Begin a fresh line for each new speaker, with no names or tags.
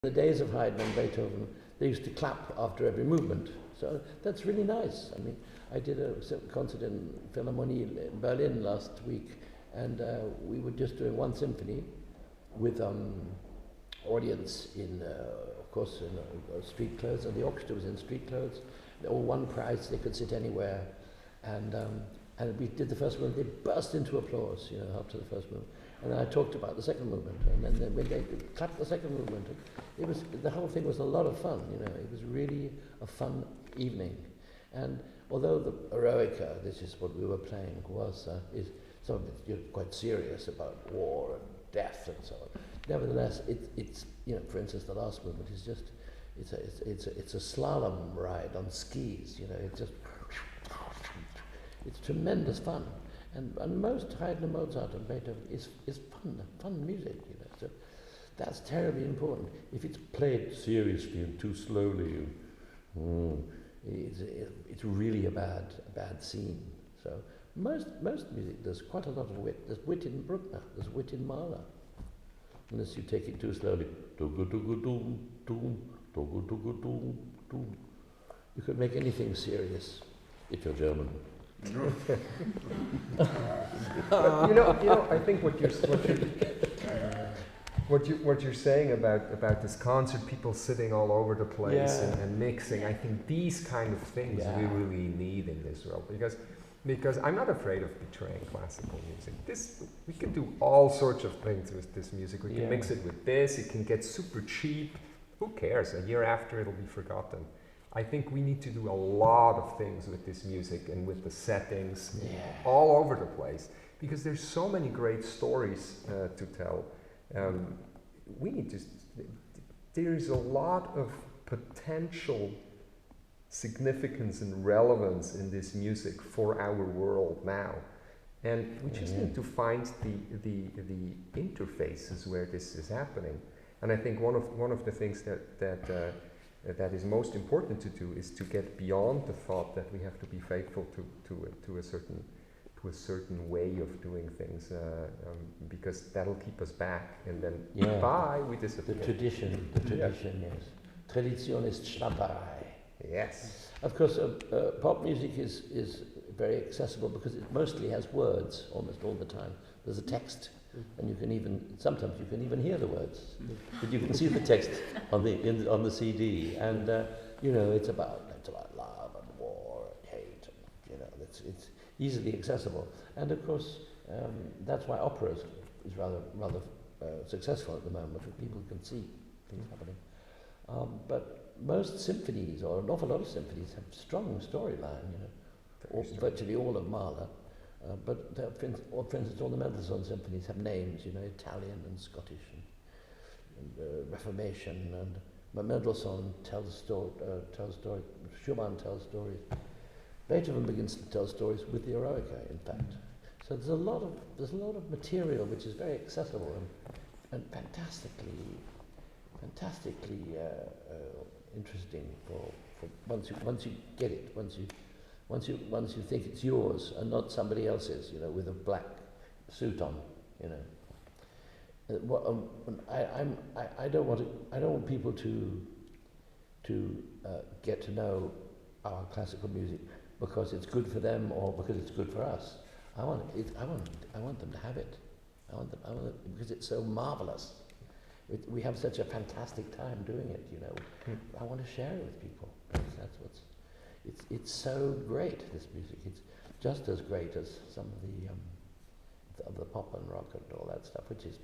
In the days of Haydn and Beethoven, they used to clap after every movement. So that's really nice. I mean, I did a concert in Philharmonie in Berlin last week, and we were just doing one symphony with audience in, of course, in street clothes, and the orchestra was in street clothes. They all won prize, they could sit anywhere. And we did the first movement, they burst into applause, you know, after the first movement. And then I talked about the second movement, and then when they clapped the second movement, the whole thing was a lot of fun, you know. It was really a fun evening. And although the Eroica, this is what we were playing, is some of it quite serious about war and death and so on. Nevertheless, it's you know, for instance, the last movement is just it's a slalom ride on skis, you know. It's tremendous fun. And most Haydn, Mozart and Beethoven is fun music, you know. So that's terribly important. If it's played seriously and too slowly, it's really a bad scene. So most music, there's quite a lot of wit. There's wit in Bruckner, there's wit in Mahler. Unless you take it too slowly. You could make anything serious if you're German.
You know, I think what you're saying about this concert, people sitting all over the place and mixing. I think these kind of things we really need in this world, because I'm not afraid of betraying classical music. We can do all sorts of things with this music. We can mix it with this. It can get super cheap. Who cares? A year after, it'll be forgotten. I think we need to do a lot of things with this music and with the settings all over the place, because there's so many great stories to tell. There is a lot of potential significance and relevance in this music for our world now. And we just need to find the interfaces where this is happening. And I think one of the things that is most important to do is to get beyond the thought that we have to be faithful to a certain way of doing things, because that'll keep us back, and then goodbye, we disappear.
The tradition, yes. Tradition ist Schnapperei.
Yes.
Of course, pop music is very accessible because it mostly has words almost all the time. There's a text. And sometimes you can even hear the words, but you can see the text on the CD. And you know, it's about love and war and hate, and you know, it's easily accessible. And of course, that's why opera is rather successful at the moment, because people can see things happening. But most symphonies, or an awful lot of symphonies, have strong storyline. You know, virtually all of Mahler. But for instance, all the Mendelssohn symphonies have names, you know, Italian and Scottish and Reformation. And Mendelssohn tells stories. Schumann tells stories. Beethoven begins to tell stories with the Eroica, in fact. So there's a lot of material which is very accessible and fantastically interesting for once you get it, once you think it's yours and not somebody else's, you know, with a black suit on, you know. I don't want people to get to know our classical music because it's good for them or because it's good for us. I want them to have it. I want them because it's so marvelous. We have such a fantastic time doing it, you know. I want to share it with people. That's what's. It's so great, this music. It's just as great as some of the pop and rock and all that stuff, which is